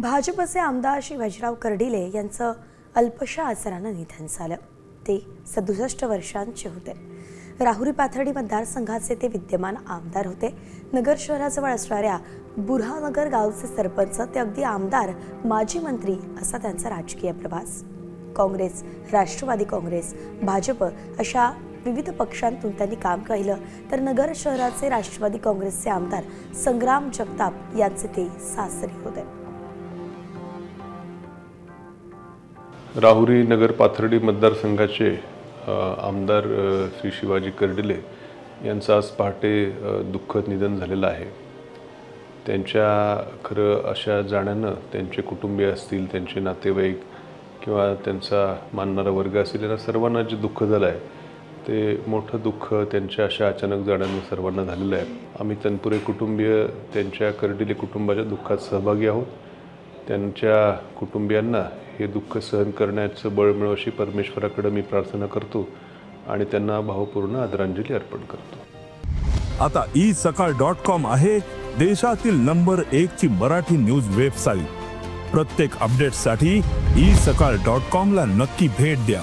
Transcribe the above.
भाजपचे आमदार श्री बाजीराव कर्डिले यांचं अल्पशा आजारानं निधन झालं। ते 67 वर्षांचे होते। राहुरी पाथर्डी मतदारसंघाचे ते विद्यमान आमदार होते। नगर शहराजवळ असणाऱ्या बुऱ्हानगर गावचे सरपंच ते अगदी आमदार, माजी मंत्री असा त्यांचा राजकीय प्रवास। काँग्रेस, राष्ट्रवादी काँग्रेस, भाजप अशा विविध पक्षांतून त्यांनी काम केलं। तर नगर शहराचे राष्ट्रवादी काँग्रेसचे आमदार संग्राम जगताप यांचे ते सासरे होते। राहुरी नगर पाथर्डी मतदारसंघाचे आमदार श्री शिवाजी कर्डिले यांचं आज पहाटे दुःखद निधन झालेलं आहे। त्यांच्या खरं अशा जाण्यानं त्यांचे कुटुंबीय असतील, त्यांचे नातेवाईक किंवा त्यांचा मानणारा वर्ग असेल, यांना सर्वांना जे दुःख झालं आहे ते मोठं दुःख त्यांच्या अशा अचानक जाण्यानं सर्वांना झालेलं आहे। आम्ही तनपुरे कुटुंबीय त्यांच्या कर्डिले कुटुंबाच्या दुःखात सहभागी आहोत। त्यांच्या कुटुंबियांना हे दुःख सहन करण्याचं बळ मिळो अशी परमेश्वराकडे मी प्रार्थना करतो आणि त्यांना भावपूर्ण आदरांजली अर्पण करतो। आता isakal.com आहे देशातील नंबर 1 ची मराठी न्यूज वेबसाईट। प्रत्येक अपडेटसाठी isakal.com ला नक्की भेट द्या।